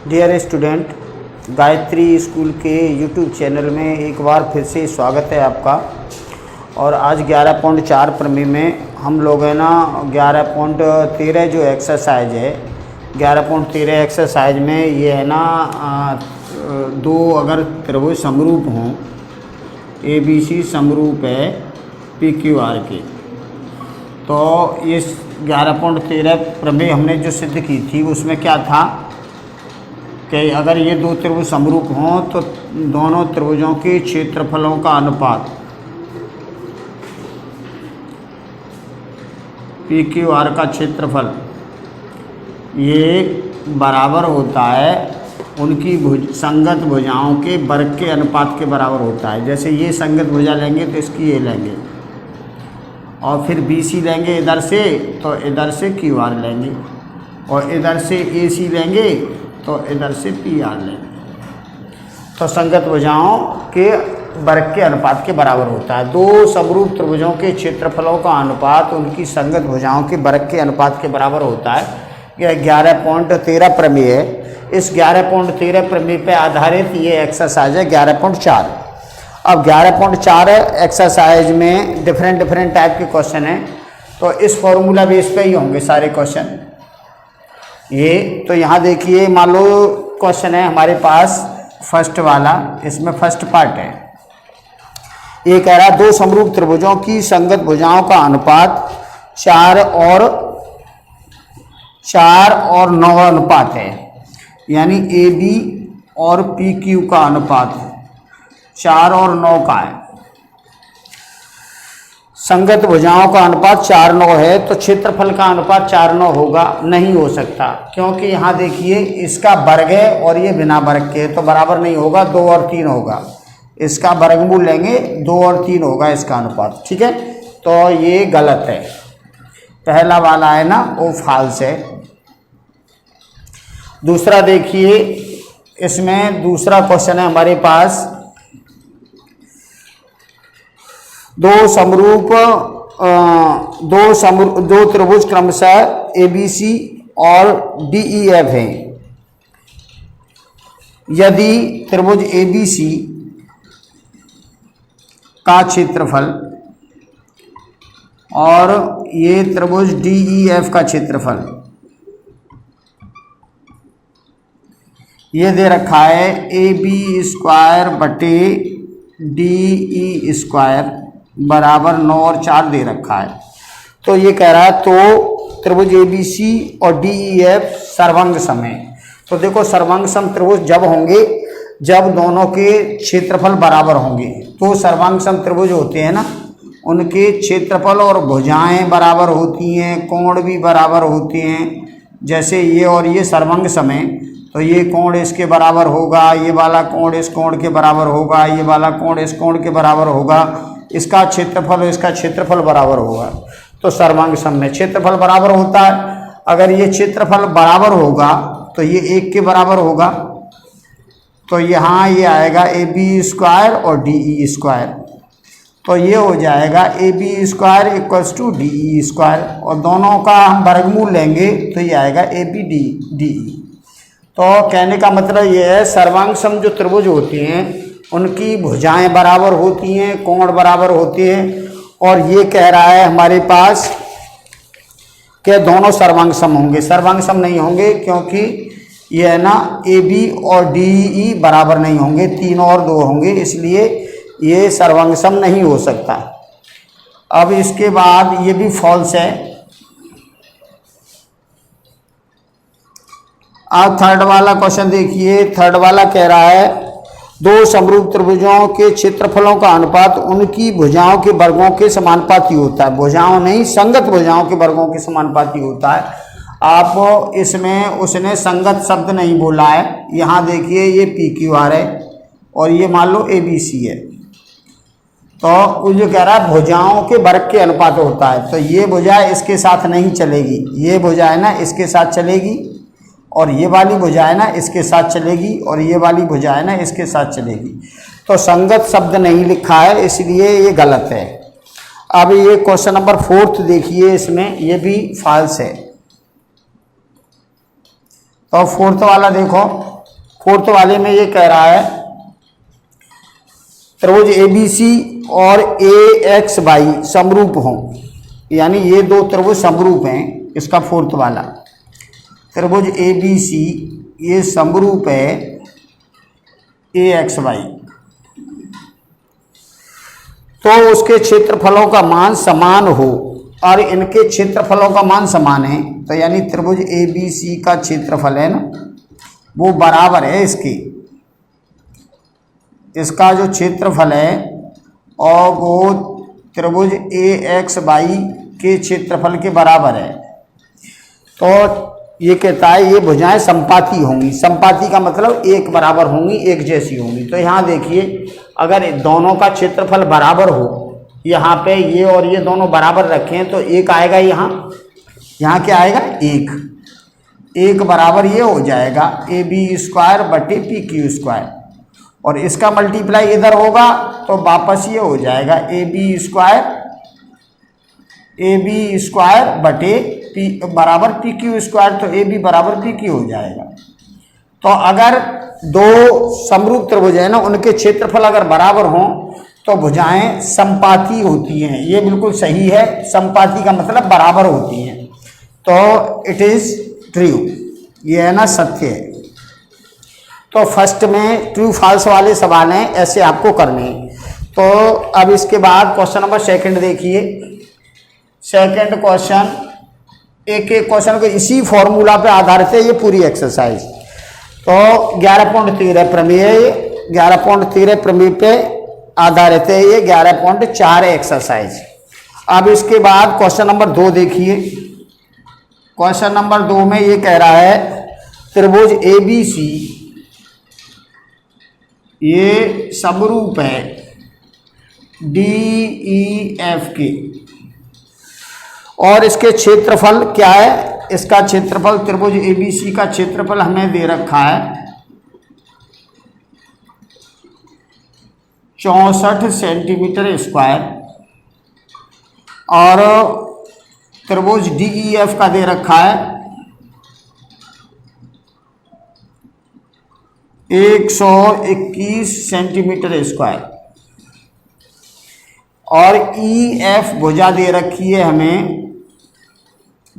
Dear student, Gayatri school के YouTube channel में एक बार फिर से स्वागत है आपका। और आज 11.4 प्रमेय में हम लोग है ना 11.13 जो एक्सरसाइज है, 11.13 एक्सरसाइज में ये है ना दो अगर त्रिभुज समरूप हों, ABC समरूप है PQR के, तो इस 11.13 प्रमेय हमने जो सिद्ध की थी उसमें क्या था कि अगर ये दो त्रिभुज समरूप हों तो दोनों त्रिभुजों के क्षेत्रफलों का अनुपात PQR का क्षेत्रफल ये बराबर होता है उनकी संगत भुजाओं के वर्ग के अनुपात के बराबर होता है। जैसे ये संगत भुजा लेंगे तो इसकी ये लेंगे और फिर BC लेंगे इधर से, तो इधर से QR लेंगे और इधर से AC लेंगे तो इधर से PR लेंगे, तो संगत भुजाओं के वर्ग के अनुपात के बराबर होता है। दो समरूप त्रिभुजों के क्षेत्रफलों का अनुपात उनकी संगत भुजाओं के वर्ग के अनुपात के बराबर होता है। यह 11.13 प्रमेय है। इस 11.13 प्रमेय पर आधारित ये एक्सरसाइज है 11.4। अब 11.4 एक्सरसाइज में डिफरेंट टाइप के क्वेश्चन हैं, तो इस फॉर्मूला बेस पे ही होंगे सारे क्वेश्चन ये। तो यहाँ देखिए, मान लो क्वेश्चन है हमारे पास फर्स्ट वाला, इसमें फर्स्ट पार्ट है। ये कह रहा है दो समरूप त्रिभुजों की संगत भुजाओं का अनुपात 4 और 9 अनुपात है, यानी AB और PQ का अनुपात 4 और 9 का है। संगत भुजाओं का अनुपात 4-9 है, तो क्षेत्रफल का अनुपात 4-9 होगा? नहीं हो सकता, क्योंकि यहाँ देखिए इसका वर्ग है और ये बिना वर्ग के, तो बराबर नहीं होगा, 2 और 3 होगा। इसका वर्गमूल लेंगे 2 और 3 होगा इसका अनुपात, ठीक है। तो ये गलत है, पहला वाला है ना वो फाल्स है। दूसरा देखिए, इसमें दूसरा क्वेश्चन है हमारे पास, दो त्रिभुज क्रमशः ABC और DEF हैं। यदि त्रिभुज ABC का क्षेत्रफल और ये त्रिभुज DEF का क्षेत्रफल ये दे रखा है AB² बटे DE² बराबर 9 और 4 दे रखा है। तो ये कह रहा है तो त्रिभुज ABC और DEF सर्वांग सम है। तो देखो, सर्वांग सम त्रिभुज जब होंगे जब दोनों के क्षेत्रफल बराबर होंगे। तो सर्वांग सम त्रिभुज होते हैं ना, उनके क्षेत्रफल और भुजाएं बराबर होती हैं, कोण भी बराबर होते हैं। जैसे ये और ये सर्वांग सम है, तो ये कोण इसके बराबर होगा, ये वाला कोण इस कोण के बराबर होगा, ये वाला कोण इस कोण के बराबर होगा, इसका क्षेत्रफल और इसका क्षेत्रफल बराबर होगा। तो सर्वांग सम में क्षेत्रफल बराबर होता है। अगर ये क्षेत्रफल बराबर होगा तो ये 1 के बराबर होगा, तो यहाँ ये आएगा AB² और DE²। तो ये हो जाएगा AB² = DE², और दोनों का हम वर्गमूल लेंगे तो ये आएगा ABDE। तो कहने का मतलब ये है, सर्वांग सम जो त्रिभुज होती हैं उनकी भुजाएं बराबर होती हैं, कोण बराबर होते हैं। और ये कह रहा है हमारे पास कि दोनों सर्वांग सम होंगे। सर्वांग सम नहीं होंगे, क्योंकि ये है ना AB और DE बराबर नहीं होंगे, 3 और 2 होंगे, इसलिए ये सर्वांग सम नहीं हो सकता। अब इसके बाद ये भी फॉल्स है। अब थर्ड वाला क्वेश्चन देखिए। थर्ड वाला कह रहा है दो समरूप त्रिभुजों के क्षेत्रफलों का अनुपात उनकी भुजाओं के वर्गों के समानुपाती होता है। भुजाओं नहीं, संगत भुजाओं के वर्गों के समानुपाती होता है। आप इसमें उसने संगत शब्द नहीं बोला है। यहाँ देखिए, ये PQR है और ये मान लो ABC है, तो वो जो कह रहा है भुजाओं के वर्ग के अनुपात होता है, तो ये भुजा इसके साथ नहीं चलेगी, ये भुजा है ना इसके साथ चलेगी, और ये वाली भुजा है ना इसके साथ चलेगी, और ये वाली भुजा है ना इसके साथ चलेगी। तो संगत शब्द नहीं लिखा है, इसलिए ये गलत है। अब ये क्वेश्चन नंबर 4 देखिए, इसमें ये भी फाल्स है। तो फोर्थ वाला देखो, फोर्थ वाले में ये कह रहा है त्रिभुज ABC और AXY समरूप हों, यानी ये दो त्रिभुज समरूप हैं। इसका फोर्थ वाला त्रिभुज ABC ये समरूप है AXY, तो उसके क्षेत्रफलों का मान समान हो और इनके क्षेत्रफलों का मान समान है, तो यानी त्रिभुज ABC का क्षेत्रफल है ना वो बराबर है इसका जो क्षेत्रफल है और वो त्रिभुज AXY के क्षेत्रफल के बराबर है। तो ये कहता है ये भुजाएं संपाती होंगी। संपाती का मतलब एक बराबर होंगी, एक जैसी होंगी। तो यहाँ देखिए अगर दोनों का क्षेत्रफल बराबर हो, यहाँ पे ये और ये दोनों बराबर रखे हैं तो एक आएगा, यहाँ क्या आएगा, एक बराबर ये हो जाएगा AB² बटे PQ², और इसका मल्टीप्लाई इधर होगा तो वापस ये हो जाएगा AB² बटे P बराबर PQ², तो AB बराबर PQ हो जाएगा। तो अगर दो समरूप त्रिभुज है ना उनके क्षेत्रफल अगर बराबर हों तो भुजाएं संपाती होती हैं। ये बिल्कुल सही है, संपाती का मतलब बराबर होती हैं, तो इट इज ट्रू, ये है ना सत्य है। तो फर्स्ट में ट्रू फॉल्स वाले सवाल हैं, ऐसे आपको करने हैं। तो अब इसके बाद क्वेश्चन नंबर सेकंड देखिए। सेकंड क्वेश्चन, एक क्वेश्चन को इसी फॉर्मूला पे आधारित है ये पूरी एक्सरसाइज। तो 11.13 प्रमेय, 11.13 प्रमेय पे आधारित है ये 11.4 एक्सरसाइज। अब इसके बाद क्वेश्चन नंबर 2 देखिए। क्वेश्चन नंबर 2 में ये कह रहा है त्रिभुज ABC ये समरूप है DEF के, और इसके क्षेत्रफल क्या है, इसका क्षेत्रफल त्रिभुज ABC का क्षेत्रफल हमें दे रखा है 64 सेंटीमीटर स्क्वायर, और त्रिभुज DEF का दे रखा है 121 सेंटीमीटर स्क्वायर, और EF भुजा दे रखी है हमें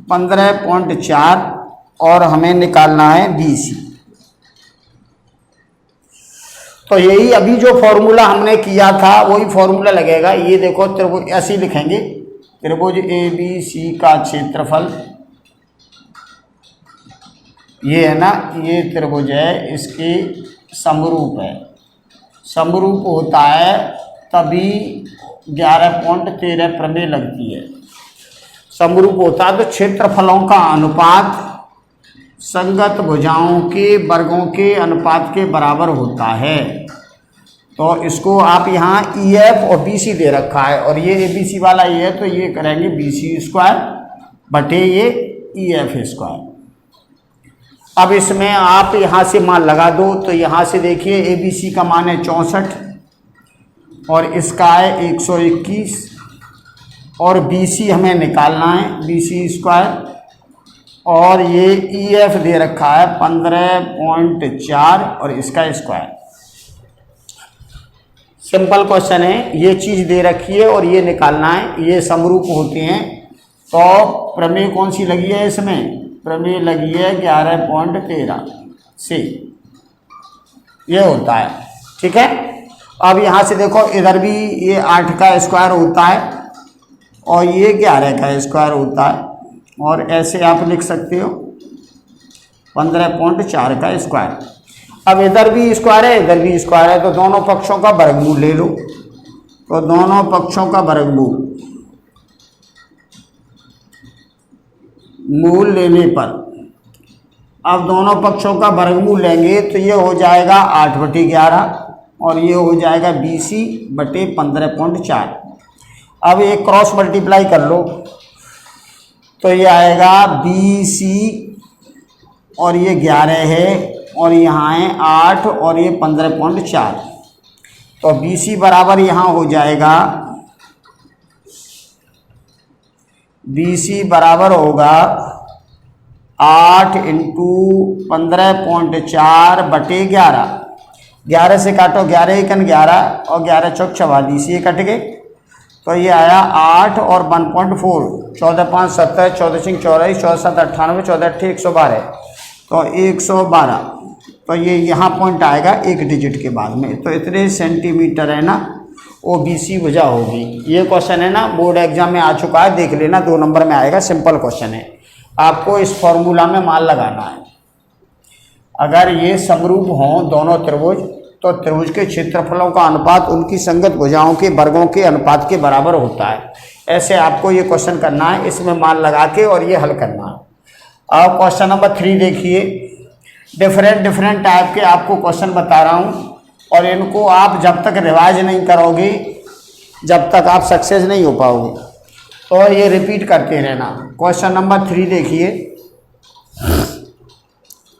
15.4, और हमें निकालना है BC। तो यही अभी जो फॉर्मूला हमने किया था वही फॉर्मूला लगेगा। ये देखो त्रिभुज ऐसे लिखेंगे, त्रिभुज ABC का क्षेत्रफल ये है ना, ये त्रिभुज है, इसके समरूप है, समरूप होता है तभी 11.13 प्रमेय लगती है। समरूप होता है तो क्षेत्रफलों का अनुपात संगत भुजाओं के वर्गों के अनुपात के बराबर होता है। तो इसको आप यहाँ EF और BC दे रखा है, और ये ABC वाला ये है तो ये करेंगे BC² बटे ये EF²। अब इसमें आप यहाँ से मान लगा दो, तो यहाँ से देखिए ABC का मान है 64 और इसका है 121, और BC हमें निकालना है BC², और ये EF दे रखा है 15.4 और इसका स्क्वायर। सिंपल क्वेश्चन है, ये चीज़ दे रखी है और ये निकालना है, ये समरूप होते हैं। तो प्रमेय कौन सी लगी है इसमें, प्रमेय लगी है 11.13 से, ये होता है, ठीक है। अब यहाँ से देखो इधर भी ये 8 का स्क्वायर होता है और ये 11 का स्क्वायर होता है, और ऐसे आप लिख सकते हो 15.4 का स्क्वायर। अब इधर भी स्क्वायर है इधर भी स्क्वायर है, तो दोनों पक्षों का वर्गमूल ले लो। तो दोनों पक्षों का वर्गमूल लेने पर, अब दोनों पक्षों का वर्गमूल लेंगे तो ये हो जाएगा 8/11 और ये हो जाएगा BC बटे 15.4। अब एक क्रॉस मल्टीप्लाई कर लो तो ये आएगा BC और ये 11 है और यहाँ है 8 और ये 15.4। तो BC बराबर यहाँ हो जाएगा, BC बराबर होगा 8 इंटू 15.4 बटे 11, 11 से काटो 11 एकन 11 और 11 चौक 44, ये कट गए। तो ये आया 8 और 1.4, 14 5 17, 14 5 24, 14 7 98, 14 8 112, तो 112। तो ये यहाँ पॉइंट आएगा एक डिजिट के बाद में। तो इतने सेंटीमीटर है ना OBC भुजा होगी। ये क्वेश्चन है ना बोर्ड एग्जाम में आ चुका है, देख लेना, 2 नंबर में आएगा, सिंपल क्वेश्चन है। आपको इस फॉर्मूला में मान लगाना है। अगर ये समरूप हों दोनों त्रिभुज, तो त्रिभुज के क्षेत्रफलों का अनुपात उनकी संगत भुजाओं के वर्गों के अनुपात के बराबर होता है। ऐसे आपको ये क्वेश्चन करना है, इसमें मान लगा के और ये हल करना है। अब क्वेश्चन नंबर 3 देखिए। डिफरेंट टाइप के आपको क्वेश्चन बता रहा हूँ, और इनको आप जब तक रिवाइज नहीं करोगे, जब तक आप सक्सेस नहीं हो पाओगे। तो ये रिपीट करते रहना। क्वेश्चन नंबर 3 देखिए।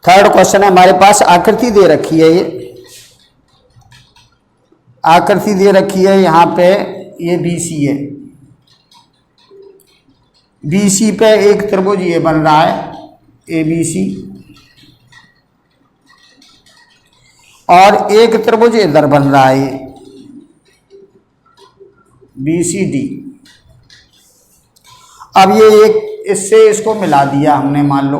थर्ड क्वेश्चन है हमारे पास, आकृति दे रखी है। ये आकृति दे रखी है, यहाँ पे ये BC है। BC पे एक त्रिभुज ये बन रहा है ABC, और एक त्रिभुज इधर बन रहा है ये BCD। अब ये एक इससे इसको मिला दिया हमने, मान लो।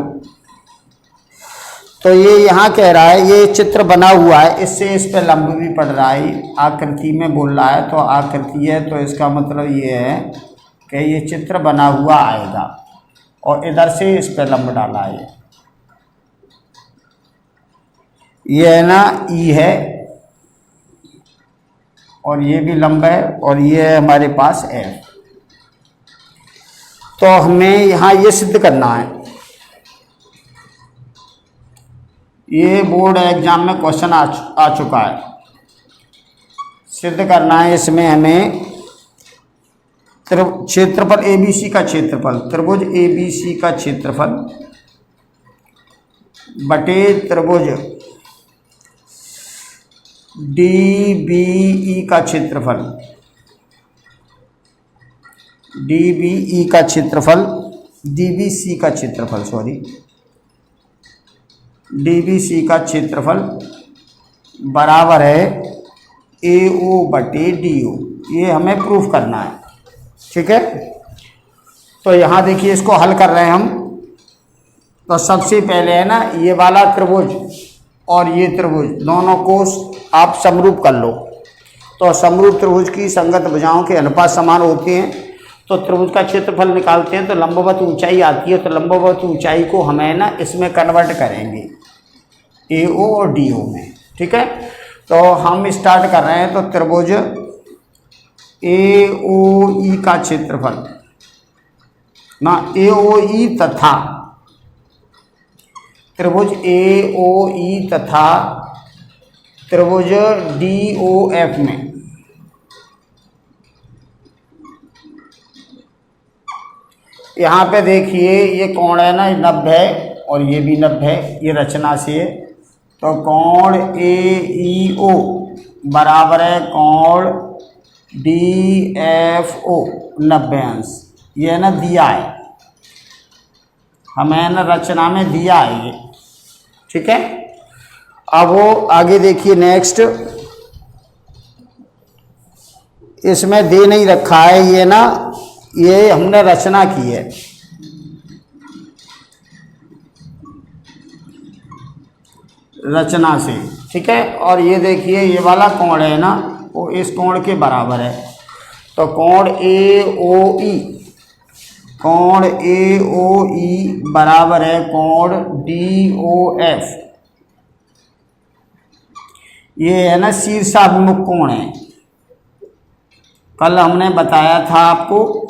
तो ये यहाँ कह रहा है ये चित्र बना हुआ है, इससे इस पे लंब भी पड़ रहा है, आकृति में बोल रहा है। तो आकृति है तो इसका मतलब ये है कि ये चित्र बना हुआ आएगा, और इधर से इस पे लंब डाला है। ये है ना E है, और ये भी लंब है, और ये है हमारे पास F। तो हमें यहाँ ये सिद्ध करना है। ये बोर्ड एग्जाम में क्वेश्चन आ चुका है, सिद्ध करना है। इसमें हमें क्षेत्रफल ABC का क्षेत्रफल, त्रिभुज ABC का क्षेत्रफल बटे त्रिभुज DBE का क्षेत्रफल, DBE का क्षेत्रफल, DBC का क्षेत्रफल, सॉरी, DBC का क्षेत्रफल बराबर है AO बटे DO। ये हमें प्रूफ करना है, ठीक है। तो यहाँ देखिए, इसको हल कर रहे हैं हम। तो सबसे पहले है ना ये वाला त्रिभुज और ये त्रिभुज, दोनों को आप समरूप कर लो। तो समरूप त्रिभुज की संगत भुजाओं के अनुपात समान होते हैं। तो त्रिभुज का क्षेत्रफल निकालते हैं, तो लंबवत ऊंचाई आती है। तो लंबवत ऊंचाई को हमें ना इसमें कन्वर्ट करेंगे AO और DO में, ठीक है। तो हम स्टार्ट कर रहे हैं। तो त्रिभुज AOE का क्षेत्रफल ना, AOE तथा त्रिभुज AOE तथा त्रिभुज DOF में यहाँ पे देखिए ये कोण है ना 90 है, और ये भी 90 है, ये रचना से है। तो कोण AEO बराबर है कोण DFO 90 अंश। ये ना दिया है हमें, ना रचना में दिया है ये, ठीक है। अब वो आगे देखिए नेक्स्ट, इसमें दे नहीं रखा है ये ना, ये हमने रचना की है। रचना से, ठीक है। और ये देखिए ये वाला कोण है ना, वो इस कोण के बराबर है। तो कोण AOE, कोण AOE बराबर है कोण DOF। ये है ना शीर्षाभिमुख कोण है। कल हमने बताया था आपको,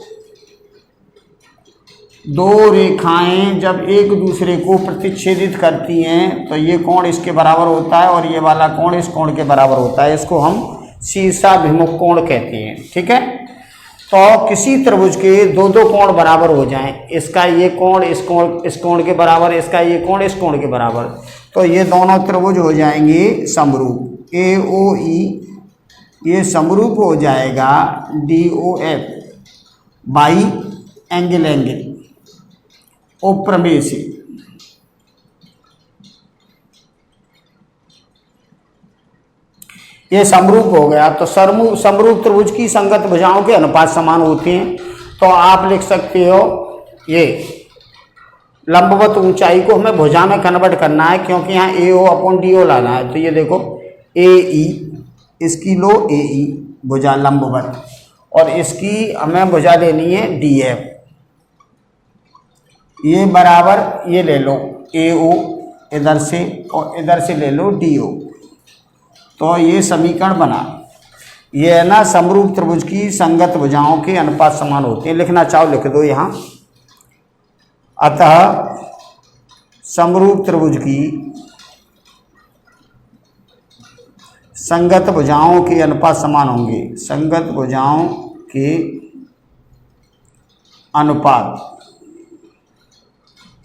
दो रेखाएं जब एक दूसरे को प्रतिच्छेदित करती हैं तो ये कोण इसके बराबर होता है, और ये वाला कोण इस कोण के बराबर होता है। इसको हम शीर्षाभिमुख कोण कहते हैं, ठीक है। तो किसी त्रिभुज के दो दो कोण बराबर हो जाएं, इसका ये कोण इस कोण के बराबर, इसका ये कोण इस कोण के बराबर, तो ये दोनों त्रिभुज हो जाएंगे समरूप। AOE ये समरूप हो जाएगा DOF बाई एंगल और प्रमेय से, ये समरूप हो गया। तो समरूप त्रिभुज की संगत भुजाओं के अनुपात समान होते हैं। तो आप लिख सकते हो ये लंबवत ऊंचाई को हमें भुजा में कन्वर्ट करना है, क्योंकि यहाँ AO अपॉन DO लाना है। तो ये देखो AE, इसकी लो AE भुजा लंबवत, और इसकी हमें भुजा लेनी है DF। ये बराबर ये ले लो AO इधर से, और इधर से ले लो DO। तो ये समीकरण बना। ये है ना समरूप त्रिभुज की संगत भुजाओं के अनुपात समान होते हैं। लिखना चाहो लिख दो यहाँ। अतः समरूप त्रिभुज की संगत भुजाओं के अनुपात समान होंगे। संगत भुजाओं के अनुपात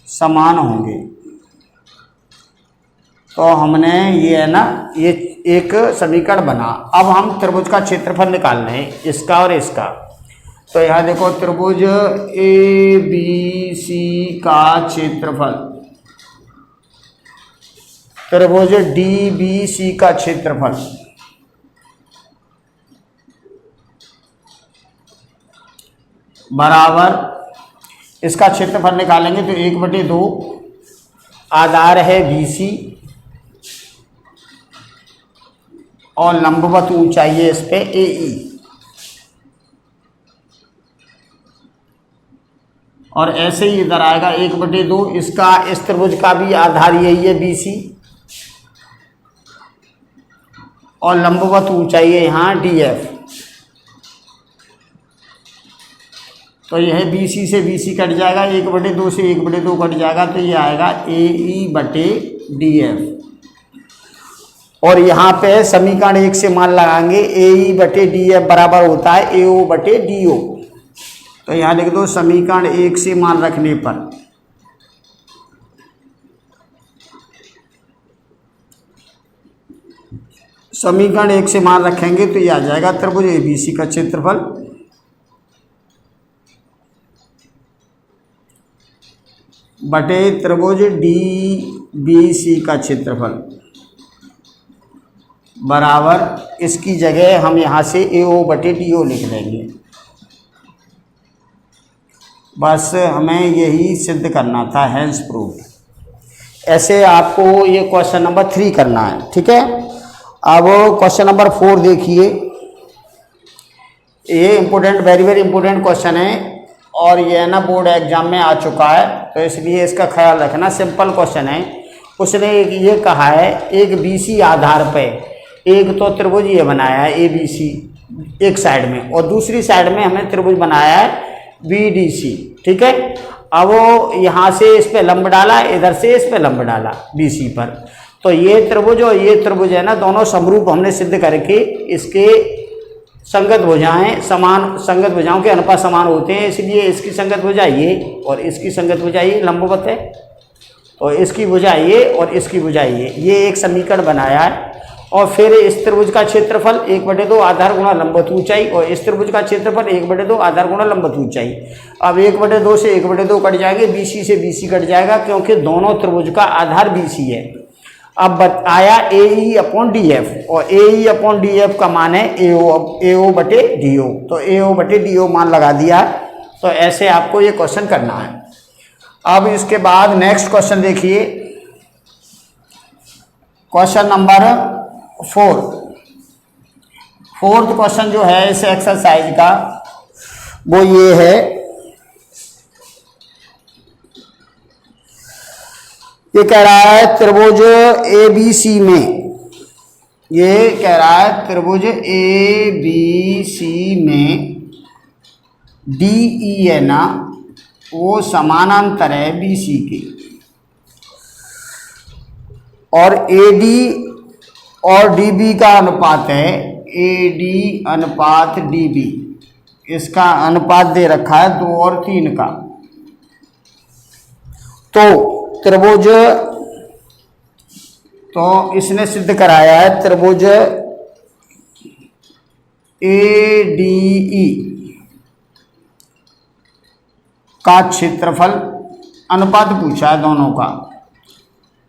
समान होंगे। तो हमने ये है ना ये एक समीकरण बना। अब हम त्रिभुज का क्षेत्रफल निकालना है, इसका और इसका। तो यहाँ देखो त्रिभुज ABC का क्षेत्रफल, त्रिभुज DBC का क्षेत्रफल बराबर, इसका क्षेत्रफल निकालेंगे तो 1/2 आधार है BC और लंबवत ऊंचाई है इस पे AE, और ऐसे ही इधर आएगा 1/2। इसका इस त्रिभुज का भी आधार यही है BC, और लंबवत ऊंचाई है यहाँ DF। तो यह BC से BC कट जाएगा, 1/2 से 1/2 कट जाएगा, तो ये आएगा AE/DF। और यहाँ पे समीकरण 1 से मान लगाएंगे, AE/DF बराबर होता है AO/DO। तो यहाँ लिख दो समीकरण 1 से मान रखने पर समीकरण 1 से मान रखेंगे तो ये आ जाएगा त्रिभुज ABC का क्षेत्रफल बटे त्रिभुज DBC का क्षेत्रफल बराबर, इसकी जगह हम यहाँ से AO/DO लिख देंगे। बस हमें यही सिद्ध करना था, हेंस प्रूफ। ऐसे आपको ये क्वेश्चन नंबर 3 करना है, ठीक है। अब क्वेश्चन नंबर 4 देखिए। ये important, very very important question है, और ये ना बोर्ड एग्जाम में आ चुका है, तो इसलिए इसका ख्याल रखना। सिंपल क्वेश्चन है। उसने ये कहा है एक BC आधार पे एक तो त्रिभुज ये बनाया है ABC एक साइड में, और दूसरी साइड में हमें त्रिभुज बनाया है BDC, ठीक है। अब वो यहाँ से इस पे लंब डाला, इधर से इस पे लंब डाला BC पर। तो ये त्रिभुज और ये त्रिभुज है ना, दोनों समरूप हमने सिद्ध करके इसके संगत भुजाएं समान, संगत भुजाओं के अनुपात समान होते हैं, इसलिए इसकी संगत भुजा ये और इसकी संगत भुजा ये लंबवत है, तो इसकी भुजा ये और इसकी भुजा ये एक समीकरण बनाया है। और फिर इस त्रिभुज का क्षेत्रफल 1/2 आधार गुणा लंबवत ऊंचाई, और इस त्रिभुज का क्षेत्रफल 1/2 आधार गुणा लंबवत ऊंचाई। अब 1/2 से 1/2 कट जाएंगे, BC से BC कट जाएगा, क्योंकि दोनों त्रिभुज का आधार BC है। अब आया AE/DF, और AE/DF का मान है AO/DO। तो AO/DO मान लगा दिया। तो ऐसे आपको ये क्वेश्चन करना है। अब इसके बाद नेक्स्ट क्वेश्चन देखिए, क्वेश्चन नंबर 4। फोर्थ क्वेश्चन जो है इस एक्सरसाइज का वो ये है, ये कह रहा है त्रिभुज ABC में, ये कह रहा है त्रिभुज ABC में DE है ना, वो समानांतर है BC के, और AD और DB का अनुपात है AD/DB। इसका अनुपात दे रखा है 2 और 3 का। तो त्रिभुज, तो इसने सिद्ध कराया है त्रिभुज ADE का क्षेत्रफल, अनुपात पूछा है दोनों का,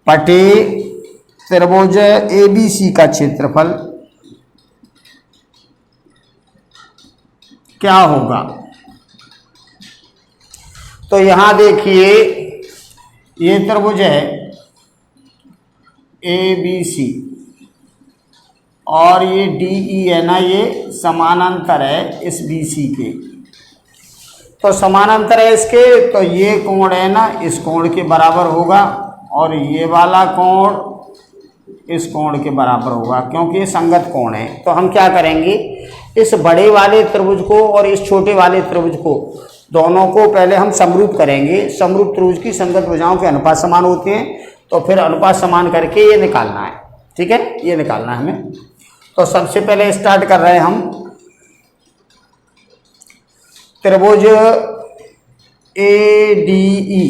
बटे त्रिभुज ABC का क्षेत्रफल क्या होगा। तो यहां देखिए ये त्रिभुज है ABC और ये DE है ना, ये समानांतर है इस BC के। तो समानांतर है इसके, तो ये कोण है ना इस कोण के बराबर होगा और ये वाला कोण इस कोण के बराबर होगा, क्योंकि ये संगत कोण है। तो हम क्या करेंगे, इस बड़े वाले त्रिभुज को और इस छोटे वाले त्रिभुज को दोनों को पहले हम समरूप करेंगे। समरूप त्रिभुज की संगत भुजाओं के अनुपात समान होते हैं, तो फिर अनुपात समान करके ये निकालना है। ठीक है, ये निकालना है हमें। तो सबसे पहले स्टार्ट कर रहे हैं हम त्रिभुज ADE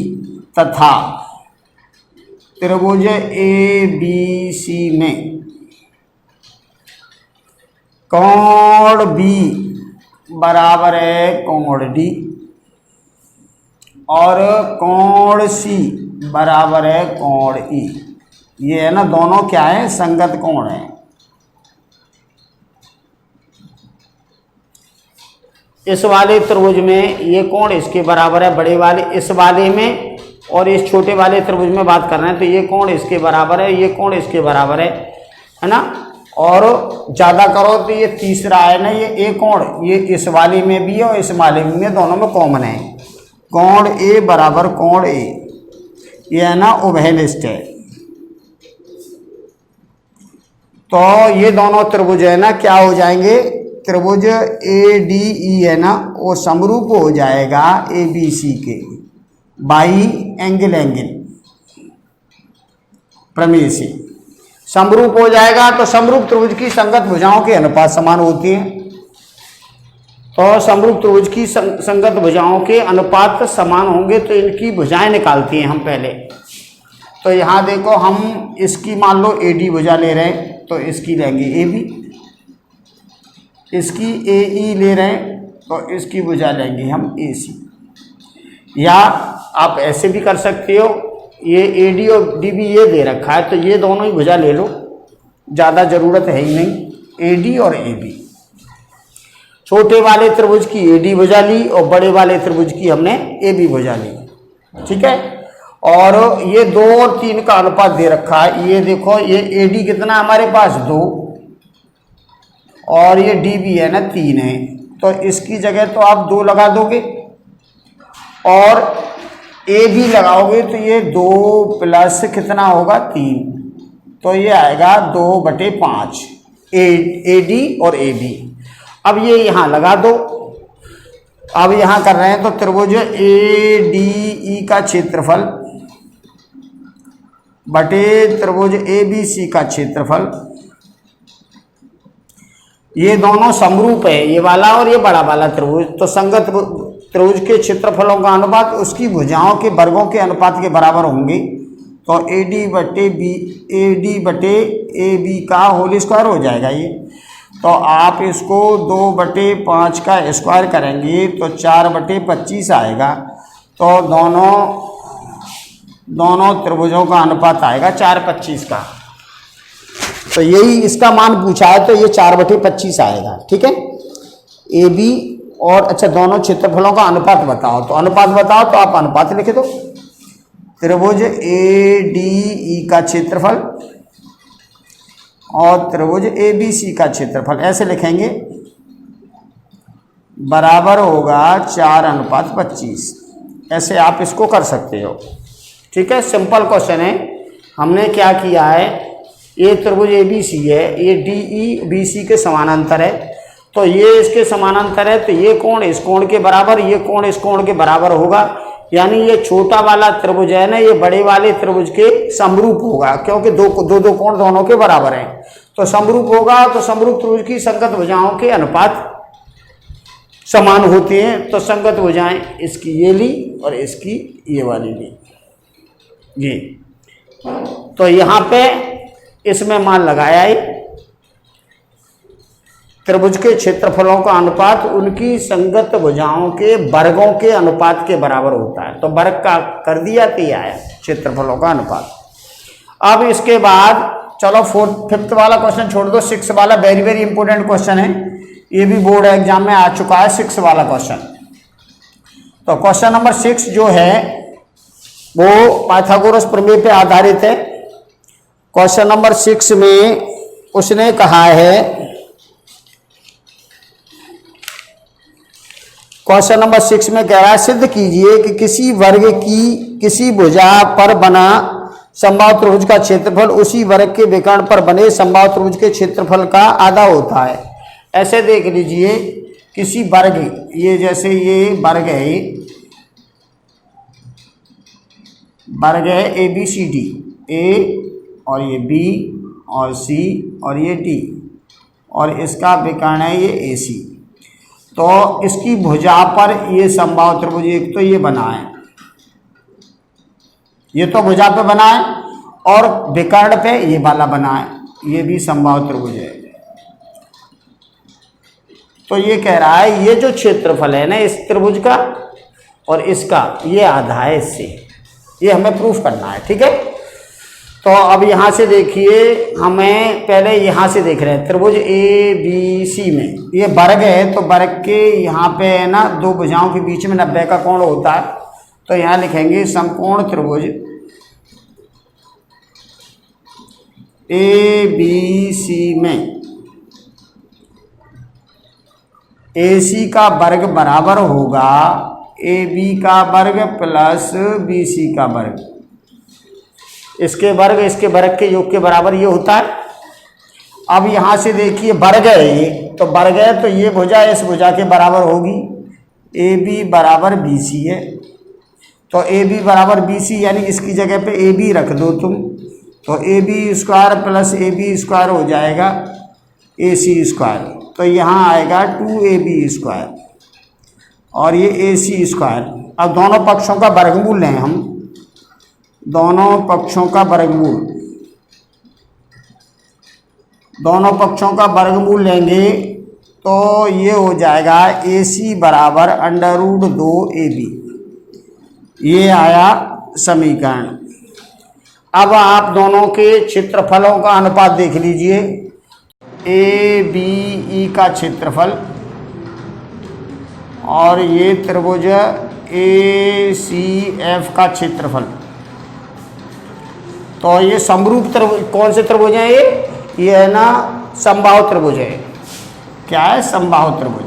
तथा त्रिभुज ABC में कोण B बराबर है कोण D और कोण C बराबर है कोण E। ये है ना, दोनों क्या है, संगत कोण है। इस वाले त्रिभुज में ये कोण इसके बराबर है, बड़े वाले इस वाले में, और इस छोटे वाले त्रिभुज में बात कर रहे हैं तो ये कोण इसके बराबर है, ये कोण इसके बराबर है ना। और ज्यादा करो तो ये तीसरा है ना, ये कोण ये इस वाले में भी है और इस वाले में, दोनों में कॉमन है। कोण A बराबर कोण A, ये है ना उभयनिष्ठ है। तो ये दोनों त्रिभुज है ना क्या हो जाएंगे, त्रिभुज ADE है ना वो समरूप हो जाएगा ABC के बाई एंगल प्रमेय से समरूप हो जाएगा। तो समरूप त्रिभुज की संगत भुजाओं के अनुपात समान होती हैं। तो समरूप त्रिभुज की संगत भुजाओं के अनुपात समान होंगे तो इनकी भुजाएं निकालती हैं हम पहले। तो यहाँ देखो हम इसकी मान लो AD भुजा ले रहे हैं तो इसकी लेंगे AB, इसकी AE ले रहे हैं तो इसकी भुजा लेंगे हम AC। या आप ऐसे भी कर सकते हो, ये AD और DB ये दे रखा है तो ये दोनों ही भुजा ले लो, ज़्यादा ज़रूरत है ही नहीं। AD और AB, छोटे वाले त्रिभुज की AD भुजा ली और बड़े वाले त्रिभुज की हमने AB भुजा ली। ठीक है, और ये 2 और 3 का अनुपात दे रखा है। ये देखो ये AD कितना हमारे पास 2 और ये DB है ना 3 है, तो इसकी जगह तो आप 2 लगा दोगे और AB लगाओगे तो ये 2 प्लस कितना होगा 3, तो ये आएगा 2/5 AD और AB। अब ये यहाँ लगा दो। अब यहाँ कर रहे हैं तो त्रिभुज ADE का क्षेत्रफल बटे त्रिभुज ABC का क्षेत्रफल, ये दोनों समरूप है, ये वाला और ये बड़ा वाला त्रिभुज। तो संगत त्रिभुज के क्षेत्रफलों का अनुपात उसकी भुजाओं के वर्गों के अनुपात के बराबर होंगे। तो AD बटे AB का होल स्क्वायर हो जाएगा ये। तो आप इसको 2/5 का स्क्वायर करेंगे तो 4/25 आएगा। तो दोनों त्रिभुजों का अनुपात आएगा 4/25 का। तो यही इसका मान पूछा है, तो ये 4/25 आएगा। ठीक है, AB और अच्छा दोनों क्षेत्रफलों का अनुपात बताओ, तो अनुपात बताओ तो आप अनुपात लिख दो। त्रिभुज ADE का क्षेत्रफल और त्रिभुज ABC का क्षेत्रफल ऐसे लिखेंगे, बराबर होगा 4/25। ऐसे आप इसको कर सकते हो। ठीक है, सिंपल क्वेश्चन है। हमने क्या किया है, ये त्रिभुज ABC है, ये DE BC के समानांतर है, तो ये इसके समानांतर है, तो ये कोण इस कोण के बराबर, ये कोण इस कोण के बराबर होगा। यानी ये छोटा वाला त्रिभुज है ना, ये बड़े वाले त्रिभुज के समरूप होगा, क्योंकि दो कोण दोनों के बराबर हैं। तो समरूप होगा, तो समरूप त्रिभुज की संगत भुजाओं के अनुपात समान होते हैं। तो संगत भुजाएं इसकी ये ली और इसकी ये वाली ली, ये। तो यहाँ पे इसमें मान लगाया है, त्रिभुज के क्षेत्रफलों का अनुपात उनकी संगत भुजाओं के वर्गों के अनुपात के बराबर होता है। तो वर्ग का कर दिया तो ये आया क्षेत्रफलों का अनुपात। अब इसके बाद चलो 5th वाला क्वेश्चन छोड़ दो, 6 वाला वेरी वेरी इंपॉर्टेंट क्वेश्चन है। ये भी बोर्ड एग्जाम में आ चुका है 6 वाला क्वेश्चन। तो क्वेश्चन नंबर 6 जो है वो पाइथागोरस प्रमेय पे आधारित है। क्वेश्चन नंबर 6 में उसने कहा है, क्वेश्चन नंबर 6 में कह रहा है सिद्ध कीजिए कि किसी वर्ग की किसी भुजा पर बना समबाहु त्रिभुज का क्षेत्रफल उसी वर्ग के विकर्ण पर बने समबाहु त्रिभुज के क्षेत्रफल का आधा होता है। ऐसे देख लीजिए, किसी वर्ग, ये जैसे ये वर्ग है, वर्ग है ए बी सी डी, ए और ये बी और सी और ये डी, और इसका विकर्ण है ये ए सी। तो इसकी भुजा पर ये समबाहु त्रिभुज एक तो ये बना है, ये तो भुजा पे बना है, और विकर्ण पे ये वाला बना है, ये भी समबाहु त्रिभुज है। तो ये कह रहा है ये जो क्षेत्रफल है ना इस त्रिभुज का और इसका, ये आधा है इससे, ये हमें प्रूफ करना है। ठीक है, तो अब यहाँ से देखिए, हमें पहले यहाँ से देख रहे हैं त्रिभुज ए बी सी में ये वर्ग है, तो वर्ग के यहाँ पे है ना दो भुजाओं के बीच में 90 का कोण होता है। तो यहाँ लिखेंगे समकोण त्रिभुज ए बी सी में ए सी का वर्ग बराबर होगा ए बी का वर्ग प्लस बी सी का वर्ग, इसके वर्ग के योग के बराबर ये होता है। अब यहाँ से देखिए वर्ग है ये, तो वर्ग है तो ये भुजा इस भुजा के बराबर होगी, ए बी बराबर बी सी है। तो ए बी बराबर बी सी यानी इसकी जगह पे ए बी रख दो तुम, तो A B square plus A B square हो जाएगा ए सी स्क्वायर। तो यहाँ आएगा 2ab स्क्वायर और ये ac स्क्वायर। अब दोनों पक्षों का वर्गमूल लें हम, दोनों पक्षों का वर्गमूल लेंगे तो ये हो जाएगा ac बराबर √2ab, ये आया समीकरण। अब आप दोनों के क्षेत्रफलों का अनुपात देख लीजिए, ए बी ई का क्षेत्रफल और ये त्रिभुज ए सी एफ का क्षेत्रफल। तो ये समरूप त्रिभुज, कौन से त्रिभुज हैं ये है ना समबाहु त्रिभुज है। क्या है? समबाहु त्रिभुज।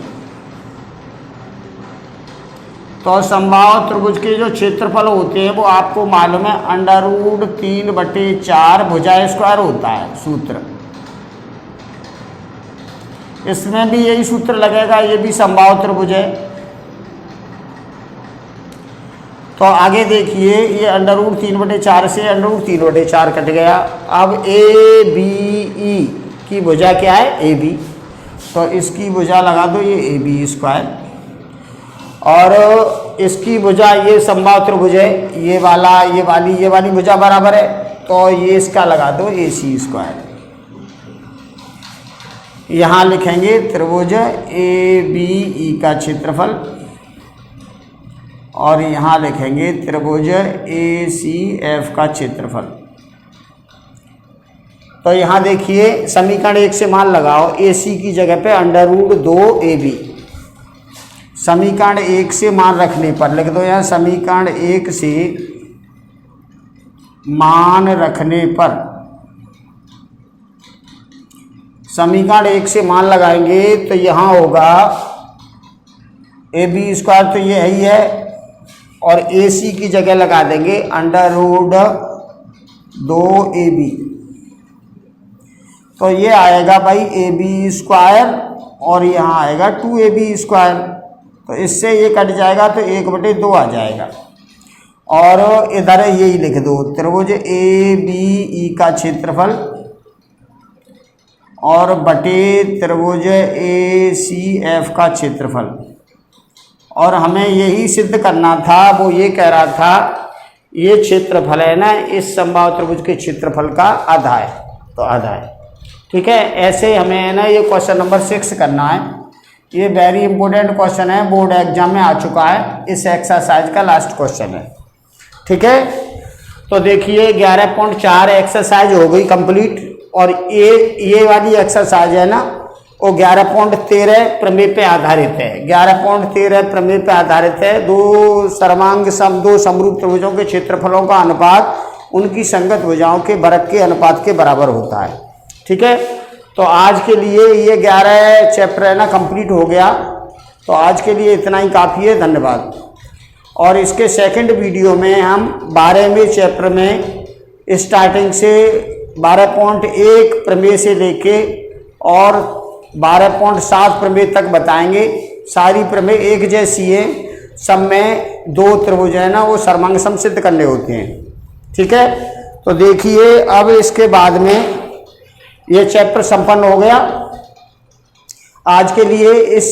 तो समबाहु त्रिभुज के जो क्षेत्रफल होते हैं वो आपको मालूम है √3/4 भुजा स्क्वायर होता है सूत्र। इसमें भी यही सूत्र लगेगा, ये भी समबाहु त्रिभुज है। तो आगे देखिए, ये √3/4 से √3/4 कट गया। अब ए बी ई की भुजा क्या है? ए बी, तो इसकी भुजा लगा दो ये ए बी स्क्वायर, और इसकी भुजा ये समबाहु त्रिभुज है, ये वाली भुजा बराबर है, तो ये इसका लगा दो ए सी स्क्वायर। यहाँ लिखेंगे त्रिभुज ए बी ई का क्षेत्रफल और यहाँ लिखेंगे त्रिभुज ए सी एफ का क्षेत्रफल। तो यहाँ देखिए समीकरण 1 से मान लगाओ, ए सी की जगह पे √2ab। समीकरण 1 से मान रखने पर लिख दो, यहाँ समीकरण 1 से मान रखने पर, समीकरण 1 से मान लगाएंगे तो यहाँ होगा ए बी स्क्वायर, तो ये ही है, और ए सी की जगह लगा देंगे √2ab। तो ये आएगा भाई ए बी स्क्वायर और यहाँ आएगा 2ab स्क्वायर। तो इससे ये कट जाएगा तो 1/2 आ जाएगा, और इधर यही लिख दो त्रिभुज ए बी ई का क्षेत्रफल और बटे त्रिभुज ए सी एफ का क्षेत्रफल। और हमें यही सिद्ध करना था, वो ये कह रहा था ये क्षेत्रफल है ना इस समबाहु त्रिभुज के क्षेत्रफल का आधा है, तो आधा है। ठीक है, ऐसे हमें है ना ये क्वेश्चन नंबर 6 करना है। ये वेरी इंपॉर्टेंट क्वेश्चन है, बोर्ड एग्जाम में आ चुका है, इस एक्सरसाइज का लास्ट क्वेश्चन है। ठीक है, तो देखिए 11.4 एक्सरसाइज हो गई कंप्लीट, और ये वाली एक्सरसाइज है ना वो 11.13 प्रमेय पे आधारित है। 11.13 प्रमेय पे आधारित है। दो समरूप त्रिभुजों के क्षेत्रफलों का अनुपात उनकी संगत भुजाओं के वर्ग के अनुपात के बराबर होता है। ठीक है, तो आज के लिए ये 11 चैप्टर है ना कंप्लीट हो गया। तो आज के लिए इतना ही काफ़ी है। धन्यवाद। और इसके सेकंड वीडियो में हम 12वें चैप्टर में स्टार्टिंग से 12.1 प्रमेय से लेके और 12.7 प्रमेय तक बताएंगे। सारी प्रमेय एक जैसी है, सब में दो त्रिभुज है ना वो सर्वांग सम सिद्ध करने होते हैं। ठीक है, तो देखिए अब इसके बाद में ये चैप्टर संपन्न हो गया। आज के लिए इस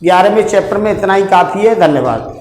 11वें चैप्टर में इतना ही काफ़ी है। धन्यवाद।